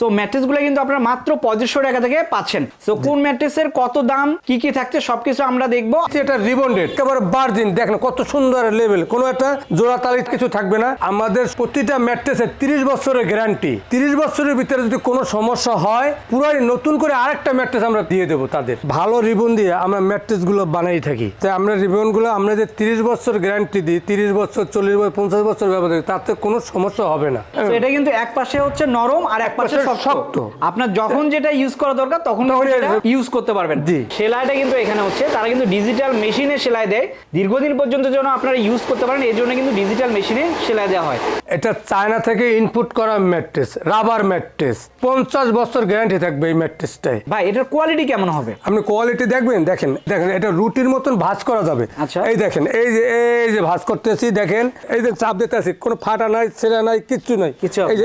So ম্যাট্রেসগুলো কিন্তু আপনারা মাত্র 3500 টাকা থেকে পাচ্ছেন। সো কোন ম্যাট্রেসের কত দাম, কি কি থাকছে সবকিছু আমরা দেখবো। এটা রিবন্ডেড একেবারে ভার্জিন, দেখেন কত সুন্দর লেভেল, কোনো একটা জোড়া তালি কিছু থাকবে না। আমাদের প্রতিটা ম্যাট্রেসের 30 বছরের গ্যারান্টি। 30 বছরের ভিতরে যদি কোনো সমস্যা হয় পুরাই নতুন করে আরেকটা ম্যাট্রেস আমরা দিয়ে দেবো তাদের। ভালো রিবন দিয়ে আমরা ম্যাট্রেস গুলো বানাই থাকি। তাই আমরা রিবন গুলো আমরা যে 30 বছর গ্যারান্টি দিই, 30 বছর 40 বছর 50 বছর ব্যবহার করি, তাতে কোনো সমস্যা হবে না। তো এটা কিন্তু এক পাশে হচ্ছে নরম আর এক পাশে শক্ত। আপনার যখন যেটা ইউজ করা দরকার তখন ইউজ করতে পারবেন। সেলাইটা কিন্তু এখানে হচ্ছে তারা কিন্তু ডিজিটাল মেশিনে সেলাই দেয়, দীর্ঘদিন পর্যন্ত যেন আপনারা ইউজ করতে পারেন এই জন্য কিন্তু ডিজিটাল মেশিনে সেলাই দেওয়া হয়। এটা চায়না থেকে ইনপুট করা ম্যাট্রেস, রাবার ম্যাট্রেস, 50 বছর গ্যারান্টি থাকবে এই ম্যাট্রেসটাই। ভাই এটার কোয়ালিটি কেমন হবে? আপনি কোয়ালিটি দেখবেন, দেখেন এটা রুটির মতন ভাঁজ করা যাবে। আচ্ছা। এই দেখেন এই যে ভাঁজ করতেছি, দেখেন এই যে চাপ দিতে আছি, কোনো ফাটা নাই, ছেঁড়া নাই, কিচ্ছু নাই।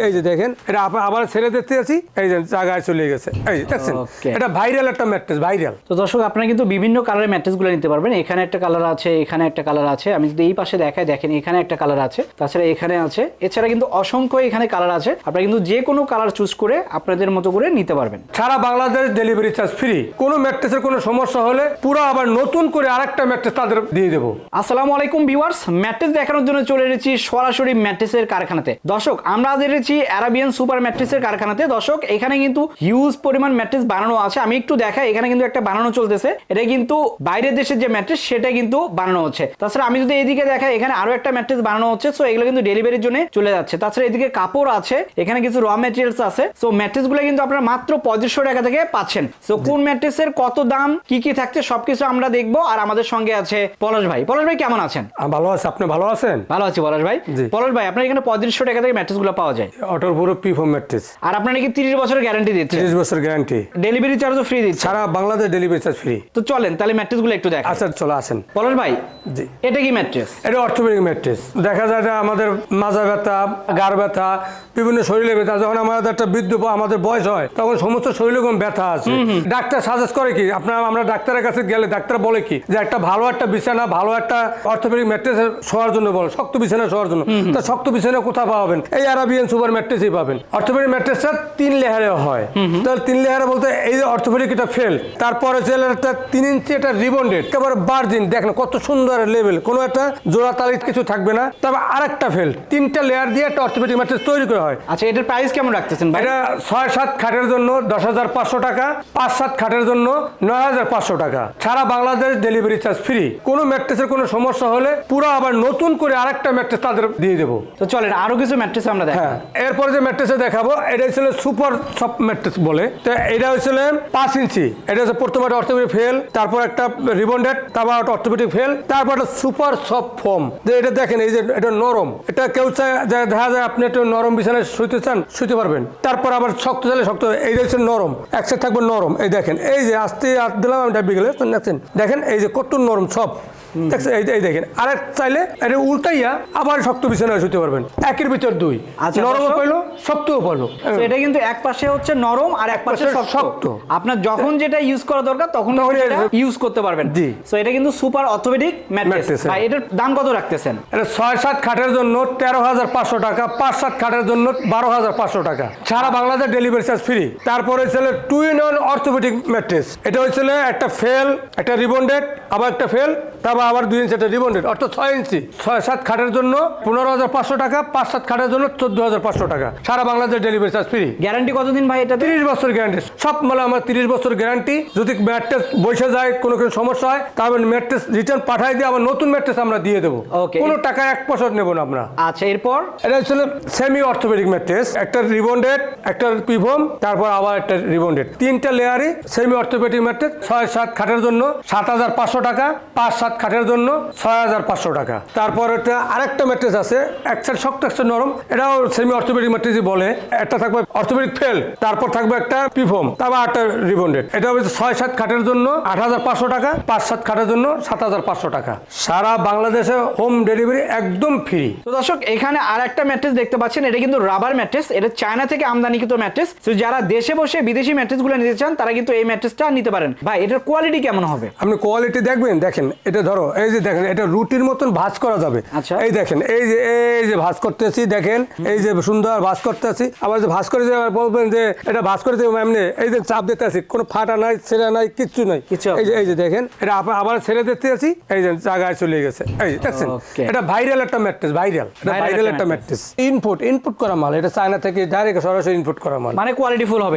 এই যে দেখেন এটা আবার ছেড়ে দিতে আছি, এই যে জায়গায় চলে গেছে। এই দেখছেন এটা ভাইরাল একটা ম্যাট্রেস, ভাইরাল। তো দর্শক আপনারা কিন্তু বিভিন্ন কালারের ম্যাট্রেসগুলো নিতে পারবেন। এখানে একটা কালার আছে, এখানে একটা কালার আছে, আমি যদি এই পাশে দেখাই দেখেন এখানে একটা কালার আছে, তাছাড়া এখানে আছে, এছাড়া কিন্তু অসংখ্য এখানে কালার আছে। আপনারা কিন্তু যে কোনো কালার চুজ করে আপনাদের মতো করে নিতে পারবেন। সারা বাংলাদেশ ডেলিভারি চার্জ ফ্রি। কোনো ম্যাট্রেসের কোনো সমস্যা হলে পুরো আবার নতুন করে আরেকটা ম্যাট্রেস তাদের দিয়ে দেবো। আসসালামু আলাইকুম ভিউয়ার্স, ম্যাট্রেস দেখানোর জন্য চলে এসেছি সরাসরি ম্যাট্রেসের কারখানাতে। দর্শক আমরা আজ এসেছি আরাবিয়ান সুপার ম্যাট্রেসের কারখানাতে। দর্শক এখানে কিন্তু হিউজ পরিমাণ ম্যাট্রেস বানানো আছে। আমি একটু দেখাই, এখানে কিন্তু একটা বানানো চলতেছে। এটা কিন্তু বাইরের দেশের যে ম্যাট্রেস সেটা কিন্তু বানানো হচ্ছে। তাছাড়া আমি যদি এইদিকে দেখাই এখানে আরো একটা ম্যাট্রেস বানানো হচ্ছে। সো এগুলো কিন্তু ডেলিভারির জন্য চলে যাচ্ছে। তাছাড়া এদিকে কাপড় আছে, এখানে কিছু র ম্যাটেরিয়ালস আছে। সো ম্যাট্রেসগুলো কিন্তু আপনারা মাত্র 3500 টাকা থেকে পাচ্ছেন। সো কোন ম্যাট্রেসের কত দাম, কি কি থাকছে সবকিছু আমরা দেখবো। আর আমাদের সঙ্গে আছে পলাশ ভাই। পলাশ ভাই কেমন আছেন? ভালো আছে, আপনি ভালো আছেন? ভালো আছি পলাশ ভাই। পলাশ ভাই আপনার এখানে 3500 টাকা থেকে ম্যাট্রেসগুলো পাওয়া যায়, অটোর পুরো পিফোম ম্যাট্রেস। আর আপনারা নাকি 30 বছরের গ্যারান্টি দিচ্ছেন? 30 বছর গ্যারান্টি, ডেলিভারি চার্জও ফ্রি দিচ্ছে। সারা বাংলাদেশ ডেলিভারি চার্জ ফ্রি। তো চলেন তাহলে ম্যাট্রেসগুলো একটু দেখাই। আচ্ছা চলে আসেন। পলাশ ভাই জি, এটা কি ম্যাট্রেস? এটা অর্থোপেডিক ম্যাট্রেস। দেখা যায় যে আমাদের মাজা ব্যথা, গাড় ব্যথা, বিভিন্ন শরীরে ব্যথা, যখন আমাদের একটা বৃদ্ধ আমাদের বয়স হয় তখন সমস্ত শরীরে কোনো ব্যথা আছে। ডাক্তার সাজেস্ট করে কি, আমরা ডাক্তারের কাছে গেলে ডাক্তার বলে কি যে একটা ভালো একটা বিছানা, ভালো একটা অর্থোপেডিক ম্যাট্রেস শোয়ার জন্য বলে, শক্ত বিছানা শোয়ার জন্য। তা শক্ত বিছানা কোথায় পাবেন? এই আরাবিয়ান সুপার ম্যাট্রেসই পাবেন। অর্থোপেডিক ম্যাট্রেসটা 3 লেয়ারে হয়। তাহলে 3 লেয়ারে বলতে এই যে অর্থোপেডিক এটা ফেল, তারপরে একটা 3 ইঞ্চি এটা রিবন্ডেড একেবারে ভার্জিন, দেখেন কত সুন্দর লেভেল, কোনো একটা জোড়া তালি কিছু থাকবে না। তবে আরেকটা ফেল, 3টা লেয়ার দিয়ে একটা অর্থোপেডিক ম্যাট্রেস তৈরি করা হয়। আচ্ছা এটার প্রাইস কেমন রাখতেছেন ভাই? এটা 6-7 খাটের জন্য 10,500 টাকা, 5-7 খাটের জন্য 9,500 টাকা। সারা বাংলাদেশ ডেলিভারি চার্জ ফ্রি। কোনো ম্যাট্রেসের কোনো সমস্যা হলে পুরো আবার নতুন করে আরেকটা ম্যাট্রেস তাদের দিয়ে দেবো। তো চলেন আরো কিছু ম্যাট্রেস আমরা দেখাই। হ্যাঁ, এরপরে যে ম্যাট্রেসে দেখাবো এটা হচ্ছে সুপার সফট ম্যাট্রেস বলে। তো এটা হচ্ছে 5 ইঞ্চি। এটা হচ্ছে প্রথমে একটা অর্থোপেডিক ফেল, তারপর একটা রিবন্ডেড, তারপর একটা অর্থোপেডিক ফেল, তারপর একটা সুপার সফট ফোম। এটা দেখেন এই যে এটা নরম, এটা কেউ চায় দেখা যায় আপনি একটু নরম বিছানায় শুইতে চান, শুইতে পারবেন। তারপর আবার শক্ত চাইলে শক্ত, এইটা হচ্ছে নরম, এক সাইড থাকবে নরম। এই দেখেন এই যে আস্তে হাত দিলাম আমি ডাবি গেলে দেখেন এই যে কত নরম সব দেখছেন। এই দেখেন আরেক চাইলে এটা উল্টাইয়া আবার শক্ত বিছানায় শুতে পারবেন। একের ভিতর 2, নরমও পাইলো শক্তও পাইলো। এটা কিন্তু এক পাশে হচ্ছে নরম আর এক পাশে শক্ত। আপনার যখন যেটা ইউজ করা দরকার তখন ইউজ করতে পারবেন। জি, সো এটা কিন্তু সুপার অর্থোপেডিক ম্যাট্রেস। ভাই এটার দাম কত রাখতেছেন? এটা 6-7 খাটের জন্য 13,500 টাকা, 5-7 খাটের জন্য 12,500 টাকা। সারা বাংলাদেশ ডেলিভারি চার্জ ফ্রি। তারপরে হচ্ছে 2 in 1 অর্থোপেডিক ম্যাট্রেস। এটা হচ্ছে একটা ফেল, একটা রিবন্ডেড, আবার একটা ফেল, তারপর আবার 2 ইঞ্চি একটা রিবন্ডেড, অর্থাৎ 6 ইঞ্চি। 6-7 খাটের জন্য 15,500 টাকা, 5-7 খাটের জন্য 14,500 টাকা। সারা Bangladesh delivery charge free. Guarantee কতদিন ভাই এটা? 30 বছর গ্যারান্টি। সব মানে আমার 30 বছর গ্যারান্টি। যদি ম্যাট্রেস বসে যায়, কোনো সমস্যা হয়, তাহলে ম্যাট্রেস রিটার্ন পাঠাই দিয়ে আবার নতুন ম্যাট্রেস আমরা দিয়ে দেবো। কোনো টাকা 1 পয়সা নেবো না আমরা। আচ্ছা এরপর এটা হচ্ছে সেমি অর্থোপেডিক ম্যাট্রেস, একটা রিবন্ডেড, একটা পিভম, তারপর আবার একটা রিবন্ডেড, 3টা লেয়ারই সেমি অর্থোপেডিক ম্যাট্রেস। 6-7 খাটের জন্য 7,500 টাকা, 5-7 খাটের জন্য 6,500 টাকা। তারপর একটা আরেকটা ম্যাট্রেস আছে, এক সাইড শক্ত এক সাইড নরম, এটাও সেমি অর্থোপেডিক ম্যাট্রেসই বলে। একটা থাকবে অর্থোপেডিক ফেল, তারপর থাকবে একটা পিভম, তারপর একটা রিবন্ডেড। এটা হচ্ছে 6-7 খাটের জন্য 8,500 টাকা, 5-7 খাটের জন্য 7,500 টাকা। সারা বাংলাদেশে হোম ডেলিভারি একদম ফ্রি। তো দর্শক এখানে আর একটা ম্যাট্রেস দেখতে পাচ্ছেন, এটা কিন্তু রাবার ম্যাট্রেস। এটা চায়না থেকে আমদানিকৃত ম্যাট্রেস। তো যারা দেশে বসে বিদেশি ম্যাট্রেসগুলো নিতে চান তারা কিন্তু এই ম্যাট্রেসটা নিতে পারেন। ভাই এটার কোয়ালিটি কেমন হবে? আপনি কোয়ালিটি দেখবেন, দেখেন এটা এটা ধরো এই যে দেখেন এটা রুটির মতন ভাঁজ করা যাবে। আচ্ছা। এই দেখেন এই যে ভাঁজ করতেছি, দেখেন এই যে সুন্দর ভাঁজ করতেছি, আবার যে ভাঁজ করে যে আবার বলবেন যে এটা ভাঁজ করে দেবো এমনি, এই যে চাপ দিতে আছি, কোনো ফাটা নাই, ছেঁড়া নাই, কিচ্ছু নাই। কিচ্ছু এই যে দেখেন এটা আবার ছেড়ে দিতে আছি, এই যে জায়গায় চলে গেছে। এই যে দেখছেন Okay. এটা ভাইরাল একটা ম্যাট্রেস, ভাইরাল একটা ম্যাট্রেস। ইনপুট করা মাল, এটা চায়না থেকে ডাইরেক্ট সরাসরি ইনপুট করা মাল, মানে কোয়ালিটি ফুল হবে।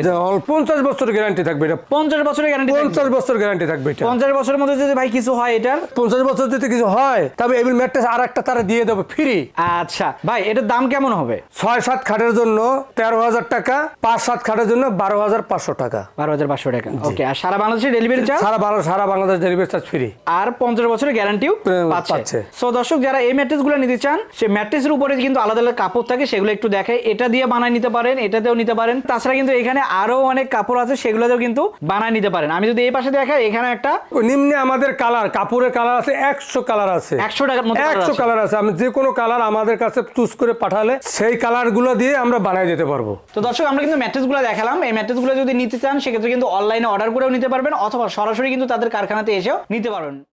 50 বছর গ্যারান্টি থাকবে এটা, 50 বছরের গ্যারান্টি 50 বছর গ্যারান্টি থাকবে এটা। 50 বছরের মধ্যে যদি ভাই কিছু হয় এটার 50 বছর যদি কিছু হয় তবে এবিল ম্যাট্রেস আর একটা তারা দিয়ে দেবো ফ্রি। আচ্ছা ভাই এটার দাম কেমন হবে? 6-7 খাটের জন্য 13,000 টাকা, 5-7 খাটের জন্য 12,500 টাকা। 12,500 টাকা। ওকে, আর সারা বাংলাদেশে ডেলিভারি চার্জ? সারা বাংলাদেশ ডেলিভারি চার্জ ফ্রি। আর 50 বছরের গ্যারান্টিও পাচ্ছে। পাচ্ছে। সো দর্শক যারা এই ম্যাট্রেসগুলো নিতে চান, সেই ম্যাট্রেসের উপরে কিন্তু আলাদা আলাদা কাপড় থাকে, সেগুলো একটু দেখায়। এটা দিয়ে বানায় নিতে পারেন, এটাতেও নিতে পারেন। তাছাড়া কিন্তু এখানে আরো অনেক কাপড় আছে, সেগুলোতেও কিন্তু বানায় নিতে পারেন। আমি যদি এই পাশে দেখাই, এখানে একটা নিম্নে আমাদের কালার, কাপড়ের কালার আছে 100 কালার আছে, 100 টাকার মতো 100 কালার আছে। আমি যে কোনো কালার আমাদের কাছে চুজ করে পাঠালে সেই কালারগুলো দিয়ে আমরা বানিয়ে দিতে পারবো। তো দর্শক আমরা কিন্তু ম্যাট্রেসগুলো দেখালাম। এই ম্যাট্রেসগুলো যদি নিতে চান সেক্ষেত্রে কিন্তু অনলাইনে অর্ডার করেও নিতে পারবেন, অথবা সরাসরি কিন্তু তাদের কারখানাতে এসেও নিতে পারবেন।